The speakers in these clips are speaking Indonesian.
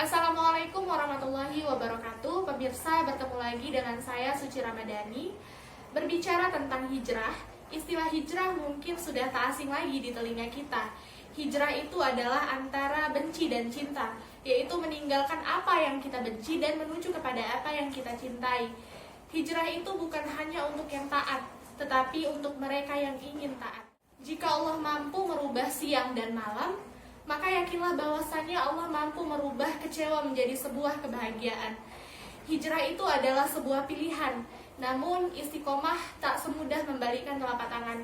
Assalamualaikum warahmatullahi wabarakatuh. Pemirsa, bertemu lagi dengan saya Suci Ramadhani. Berbicara tentang hijrah, istilah hijrah mungkin sudah tak asing lagi di telinga kita. Hijrah itu adalah antara benci dan cinta, yaitu meninggalkan apa yang kita benci dan menuju kepada apa yang kita cintai. Hijrah itu bukan hanya untuk yang taat, tetapi untuk mereka yang ingin taat. Jika Allah mampu merubah siang dan malam, maka yakinlah bahwasannya Allah mampu merubah kecewa menjadi sebuah kebahagiaan. Hijrah itu adalah sebuah pilihan, namun istiqomah tak semudah membalikkan telapak tangan.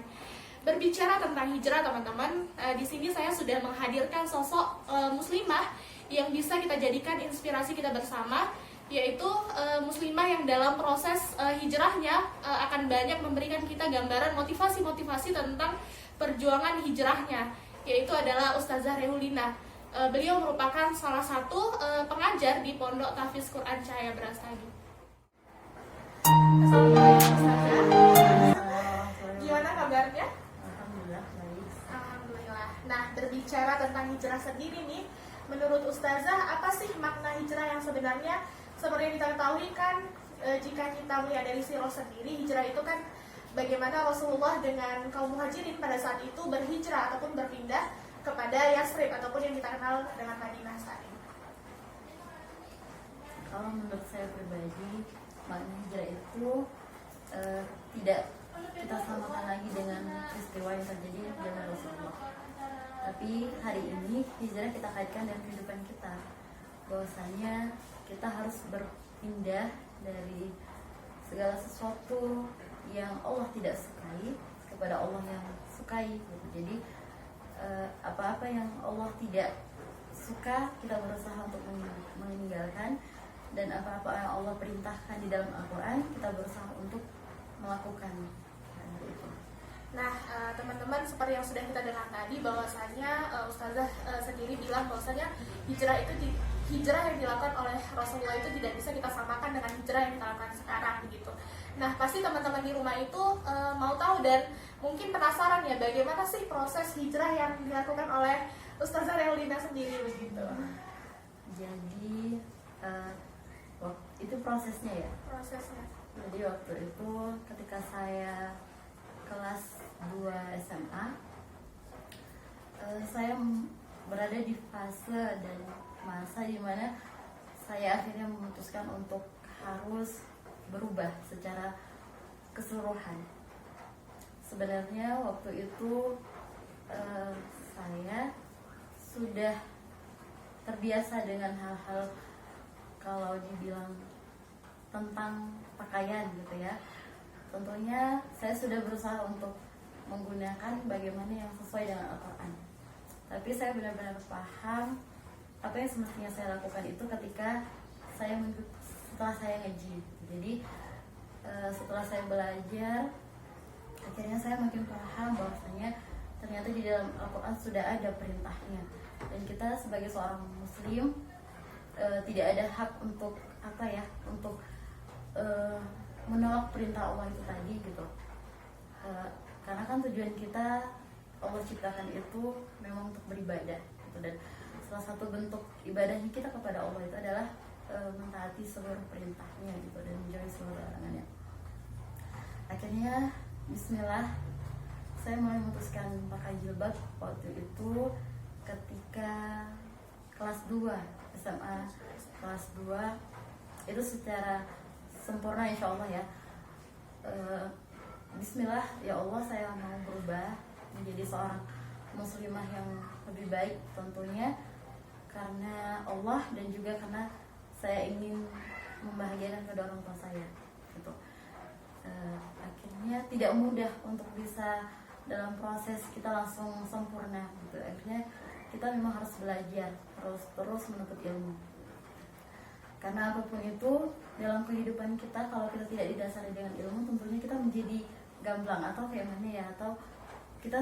Berbicara tentang hijrah, teman-teman, di sini saya sudah menghadirkan sosok muslimah yang bisa kita jadikan inspirasi kita bersama, yaitu muslimah yang dalam proses hijrahnya akan banyak memberikan kita gambaran motivasi-motivasi tentang perjuangan hijrahnya, yaitu adalah Ustazah Rehulina. Beliau merupakan salah satu pengajar di Pondok Tahfiz Quran Cahaya Brastagi. Assalamualaikum Ustazah. Gimana kabarnya? Alhamdulillah baik. Alhamdulillah. Nah, berbicara tentang hijrah sendiri nih, menurut Ustazah, apa sih makna hijrah yang sebenarnya? Seperti yang kita ketahui kan, jika kita melihat dari sirah sendiri, hijrah itu kan bagaimana Rasulullah dengan kaum muhajirin pada saat itu berhijrah ataupun berpindah kepada Yasrib ataupun yang kita kenal dengan Madinah saat ini. Kalau menurut saya pribadi, makna hijrah itu tidak kita samakan lagi dengan peristiwa yang terjadi di zaman Rasulullah. Tapi hari ini hijrah kita kaitkan dengan kehidupan kita, bahwasanya kita harus berpindah dari segala sesuatu yang Allah tidak sukai kepada Allah yang sukai gitu. Jadi apa-apa yang Allah tidak suka kita berusaha untuk meninggalkan, dan apa-apa yang Allah perintahkan di dalam Al-Quran kita berusaha untuk melakukan. Nah, teman-teman, seperti yang sudah kita dengar tadi, bahwasanya Ustazah sendiri bilang bahwasanya hijrah yang dilakukan oleh Rasulullah itu tidak bisa kita samakan dengan hijrah yang kita lakukan sekarang begitu. Nah, pasti teman-teman di rumah itu mau tahu dan mungkin penasaran ya, bagaimana sih proses hijrah yang dilakukan oleh Ustazah Rehulina sendiri begitu. Jadi itu prosesnya ya. Prosesnya. Jadi waktu itu ketika saya kelas 2 SMA, saya berada di fase dan masa dimana saya akhirnya memutuskan untuk harus berubah secara keseluruhan. Sebenarnya waktu itu saya sudah terbiasa dengan hal-hal, kalau dibilang tentang pakaian gitu ya, tentunya saya sudah berusaha untuk menggunakan bagaimana yang sesuai dengan Al-Quran. Tapi saya benar-benar paham apa yang semestinya saya lakukan itu ketika setelah saya ngaji. Jadi setelah saya belajar, akhirnya saya makin paham bahwasanya ternyata di dalam Al-Quran sudah ada perintahnya, dan kita sebagai seorang muslim tidak ada hak untuk untuk menolak perintah Allah itu tadi gitu. Karena kan tujuan kita, Allah ciptakan itu memang untuk beribadah gitu, dan salah satu bentuk ibadahnya kita kepada Allah itu adalah mentaati seluruh perintahnya gitu, dan menjauhi seluruh larangannya. Akhirnya bismillah, saya mulai memutuskan pakai jilbab waktu itu ketika kelas 2 SMA, kelas 2 itu secara sempurna insya Allah ya. Bismillah, ya Allah, saya mau berubah menjadi seorang muslimah yang lebih baik, tentunya karena Allah dan juga karena saya ingin membahagiakan kedua orang tua saya gitu. Akhirnya tidak mudah untuk bisa dalam proses kita langsung sempurna gitu. Akhirnya kita memang harus belajar, terus menuntut ilmu. Karena apapun itu dalam kehidupan kita, kalau kita tidak didasari dengan ilmu, tentunya kita menjadi gamblang atau kayak mana ya, atau kita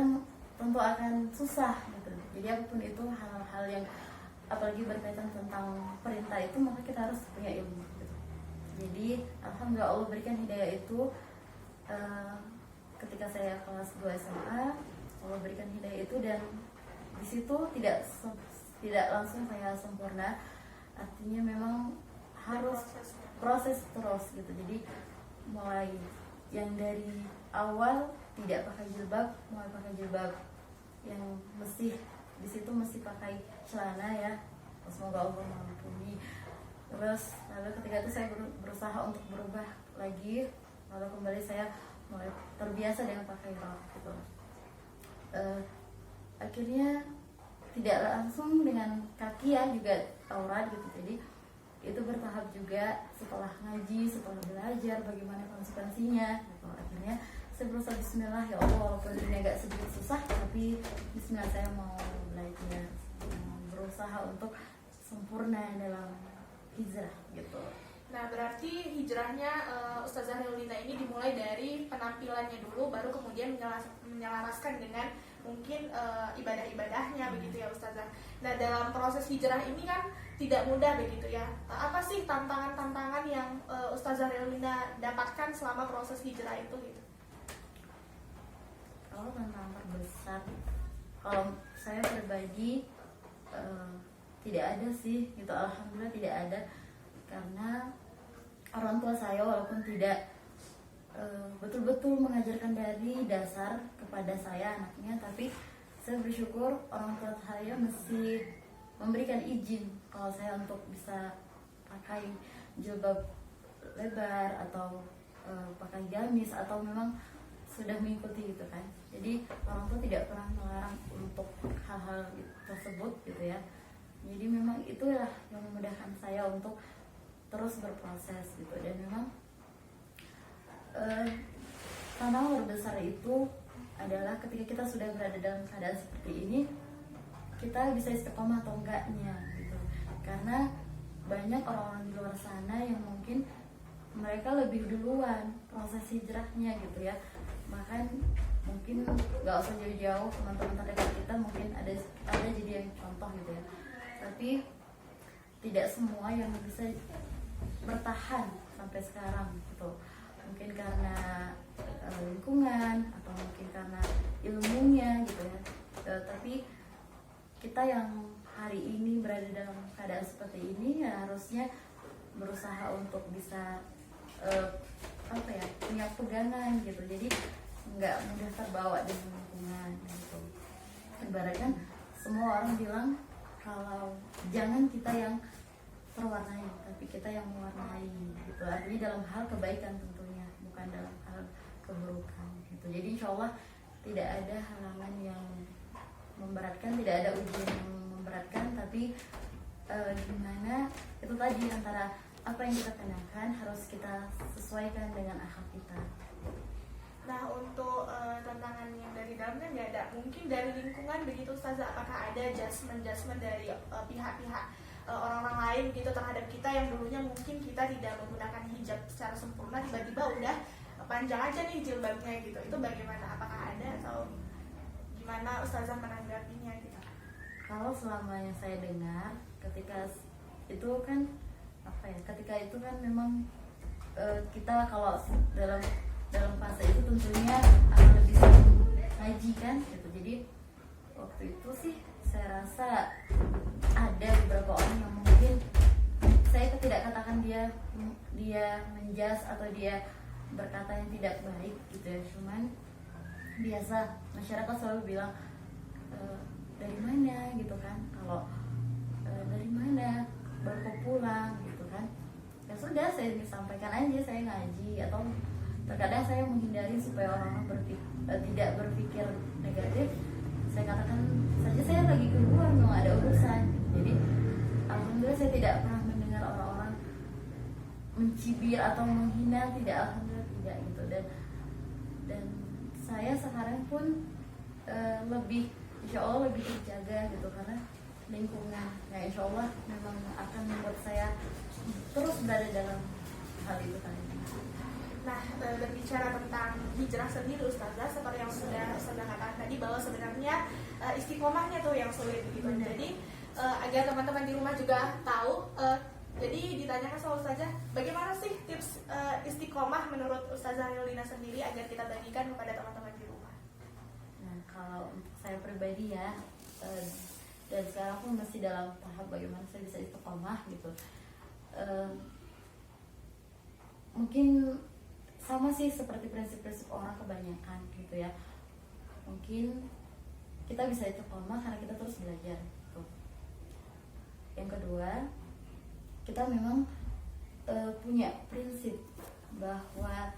tentu akan susah gitu. Jadi apapun itu hal-hal yang apalagi berkaitan tentang perintah itu, maka kita harus punya ilmu gitu. Jadi alhamdulillah Allah berikan hidayah itu ketika saya kelas 2 SMA. Allah berikan hidayah itu, dan di situ tidak langsung saya sempurna, artinya memang harus proses terus gitu. Jadi mulai yang dari awal tidak pakai jilbab, mulai pakai jilbab, yang mesti di situ mesti pakai celana ya, semoga Allah mengampuni. Terus lalu ketika itu saya berusaha untuk berubah lagi, lalu kembali saya mulai terbiasa dengan pakai rok gitu. Akhirnya tidak langsung dengan kaki ya, juga aurat gitu. Jadi itu bertahap juga, setelah ngaji, setelah belajar bagaimana konsekuensinya gitu. Akhirnya saya berusaha bismillah, ya Allah walaupun ini agak sedikit susah, tapi bismillah saya mau belajar, berusaha untuk sempurna dalam hijrah gitu. Nah, berarti hijrahnya Ustazah Riolina ini dimulai dari penampilannya dulu, baru kemudian menyelaraskan dengan mungkin ibadah-ibadahnya begitu ya Ustazah. Nah, dalam proses hijrah ini kan tidak mudah begitu ya. Apa sih tantangan-tantangan yang Ustazah Riolina dapatkan selama proses hijrah itu gitu? Kalau tantangan terbesar, kalau saya pribadi tidak ada sih gitu, alhamdulillah tidak ada, karena orang tua saya walaupun tidak betul-betul mengajarkan dari dasar kepada saya anaknya, tapi saya bersyukur orang tua saya mesti memberikan izin kalau saya untuk bisa pakai jilbab lebar atau pakai gamis, atau memang sudah mengikuti gitu kan. Jadi orang tua tidak pernah melarang untuk hal-hal tersebut gitu ya. Jadi memang itulah yang memudahkan saya untuk terus berproses gitu. Dan memang tantangan terbesar itu adalah ketika kita sudah berada dalam keadaan seperti ini, kita bisa istiqomah atau enggaknya gitu. Karena banyak orang-orang di luar sana yang mungkin mereka lebih duluan proses hijrahnya gitu ya. Bahkan mungkin nggak usah jauh-jauh, teman-teman terdekat kita mungkin ada jadi yang contoh gitu ya. Tapi tidak semua yang bisa bertahan sampai sekarang gitu. Mungkin karena lingkungan atau mungkin karena ilmunya gitu ya. Tapi kita yang hari ini berada dalam keadaan seperti ini ya harusnya berusaha untuk bisa punya pegangan gitu. Jadi nggak mudah terbawa dengan lingkungan gitu. Ibaratkan semua orang bilang kalau jangan kita yang terwarnai, tapi kita yang mewarnai gitu. Artinya dalam hal kebaikan tentunya, bukan dalam hal keburukan gitu. Jadi insya Allah tidak ada halangan yang memberatkan, tidak ada ujian yang memberatkan, tapi gimana itu tadi, antara apa yang kita kenakan harus kita sesuaikan dengan akhlak kita. Nah, untuk tantangan yang dari dalam kan nggak ada, mungkin dari lingkungan begitu Ustazah, apakah ada adjustment dari pihak-pihak orang-orang lain gitu terhadap kita yang dulunya mungkin kita tidak menggunakan hijab secara sempurna, tiba-tiba udah panjang aja nih jilbabnya gitu, itu bagaimana? Apakah ada atau gimana Ustazah menanggapinya gitu? Kalau selama yang saya dengar, ketika itu kan ketika itu kan memang kita kalau dalam fase itu tentunya akan lebih sering ngaji kan gitu. Jadi waktu itu sih saya rasa ada beberapa orang yang mungkin saya tidak katakan dia menjas atau dia berkata yang tidak baik gitu ya, cuman biasa masyarakat selalu bilang dari mana gitu kan, kalau dari mana baru kau pulang gitu kan. Ya sudah, saya sampaikan aja saya ngaji, atau terkadang saya menghindari supaya orang-orang tidak berpikir negatif. Saya katakan saja saya lagi keluar, memang ada urusan. Jadi alhamdulillah saya tidak pernah mendengar orang-orang mencibir atau menghina, tidak, alhamdulillah tidak gitu. Dan saya sekarang pun lebih, insya Allah lebih terjaga gitu, karena lingkungan ya insya Allah memang akan membuat saya terus berada dalam hal itu tadi. Nah, berbicara tentang hijrah sendiri Ustazah, seperti yang sudah katakan tadi, bahwa sebenarnya istiqomahnya tuh yang sulit gitu. Jadi agar teman-teman di rumah juga tahu, jadi ditanyakan sama Ustazah, bagaimana sih tips istiqomah menurut Ustazah Riolina sendiri agar kita bagikan kepada teman-teman di rumah? Nah, kalau saya pribadi ya, dan sekarang pun masih dalam tahap bagaimana saya bisa istiqomah gitu. Mungkin sama sih seperti prinsip-prinsip orang kebanyakan gitu ya. Mungkin kita bisa istiqomah karena kita terus belajar gitu. Yang kedua, kita memang punya prinsip bahwa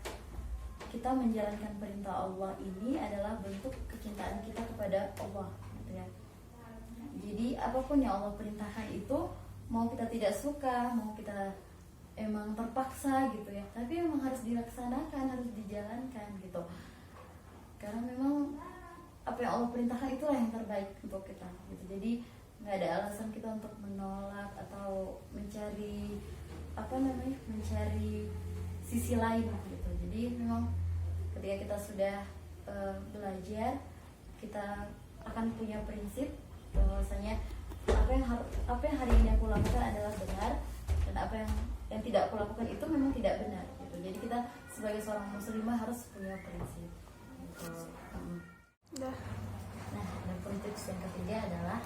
kita menjalankan perintah Allah ini adalah bentuk kecintaan kita kepada Allah gitu ya. Jadi apapun yang Allah perintahkan itu, mau kita tidak suka, mau kita emang terpaksa gitu ya, tapi memang harus dilaksanakan, harus dijalankan gitu. Karena memang apa yang Allah perintahkan itulah yang terbaik untuk kita gitu. Jadi nggak ada alasan kita untuk menolak atau mencari mencari sisi lain gitu. Jadi memang ketika kita sudah belajar, kita akan punya prinsip bahwasanya apa yang hari ini aku lakukan adalah benar, dan apa yang tidak aku lakukan itu memang tidak benar gitu. Jadi kita sebagai seorang muslimah harus punya prinsip gitu. Nah, dan prinsip yang ketiga adalah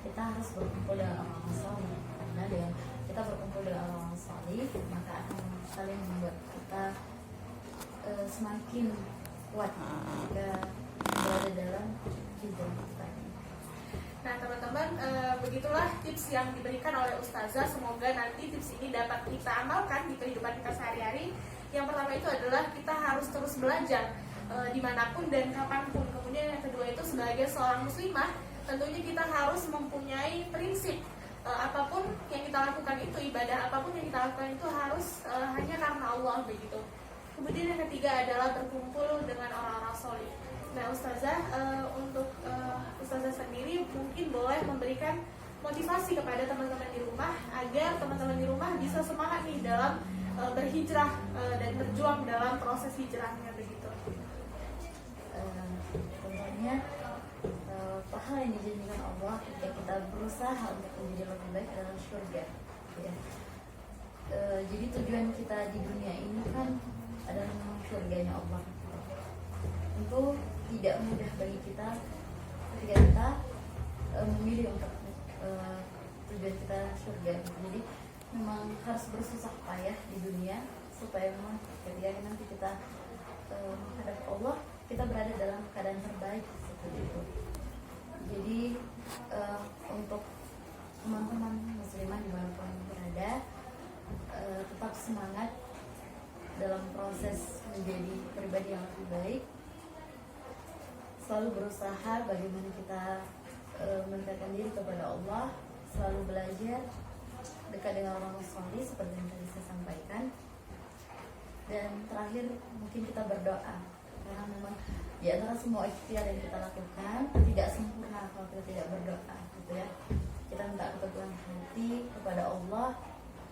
kita harus berkumpul dengan orang saleh, karena dengan kita berkumpul dengan orang saleh maka akan saling membuat kita semakin kuat jika berada dalam hijrah kita. Nah teman-teman, begitulah tips yang diberikan oleh Ustazah. Semoga nanti tips ini dapat kita amalkan di kehidupan kita sehari-hari. Yang pertama itu adalah kita harus terus belajar dimanapun dan kapanpun. Kemudian yang kedua itu sebagai seorang muslimah, tentunya kita harus mempunyai prinsip. Apapun yang kita lakukan itu, ibadah apapun yang kita lakukan itu harus hanya karena Allah begitu. Kemudian yang ketiga adalah berkumpul dengan orang-orang soleh. Nah Ustazah, untuk Ustazah sendiri mungkin boleh memberikan motivasi kepada teman-teman di rumah agar teman-teman di rumah bisa semangat nih dalam berhijrah dan berjuang dalam proses hijrahnya begitu. Tentunya pahala yang dijanjikan Allah ketika kita berusaha untuk menjadi lebih baik adalah surga ya. Jadi tujuan kita di dunia ini kan adalah memang surganya Allah. Tentu tidak mudah bagi kita ketika kita memilih untuk tujuan kita surga. Jadi memang harus bersusah payah di dunia supaya memang ketika nanti kita menghadap Allah, kita berada dalam keadaan terbaik seperti itu. Jadi untuk teman-teman muslimah dimanapun berada, tetap semangat dalam proses menjadi pribadi yang lebih baik. Selalu berusaha bagaimana kita mendekatkan diri kepada Allah, selalu belajar dekat dengan orang soleh seperti yang tadi saya sampaikan. Dan terakhir mungkin kita berdoa, karena memang di antara semua ikhtiar yang kita lakukan tidak sempurna kalau kita tidak berdoa gitu ya. Kita minta keteguhan hati kepada Allah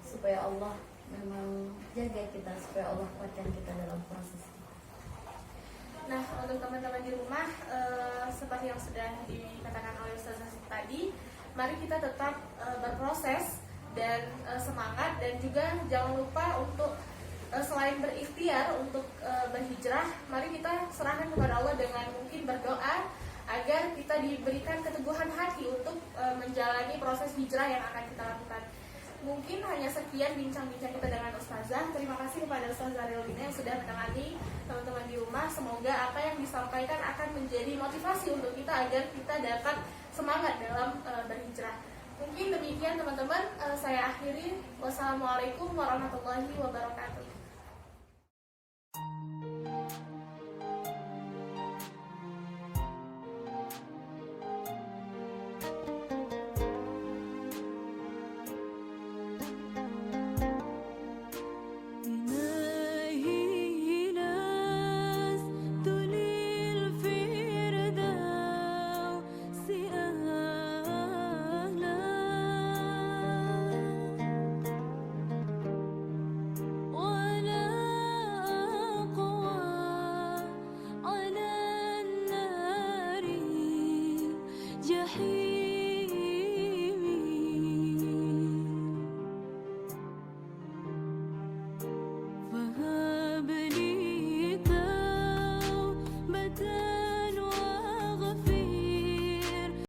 supaya Allah memang jaga kita, supaya Allah kuatkan kita dalam proses. Nah untuk teman-teman di rumah, seperti yang sudah dikatakan oleh Ustazah tadi, mari kita tetap berproses dan semangat, dan juga jangan lupa untuk selain berikhtiar untuk berhijrah, mari kita serahkan kepada Allah dengan mungkin berdoa agar kita diberikan keteguhan hati untuk menjalani proses hijrah yang akan kita lakukan. Mungkin hanya sekian bincang-bincang kita dengan Ustazah. Terima kasih kepada Ustazah Rilina yang sudah menemani teman-teman di rumah. Semoga apa yang disampaikan akan menjadi motivasi untuk kita agar kita dapat semangat dalam berhijrah. Mungkin demikian teman-teman, saya akhiri. Wassalamualaikum warahmatullahi wabarakatuh.